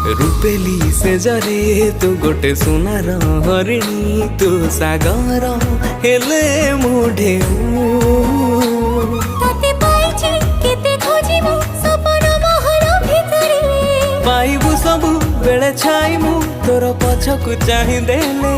रूपेली से जरे तू गोटे सुनार हरिणी तू सागर हेले मुढे पाइबू सबु बेले छाइमु तोर पछकु चाहि देले।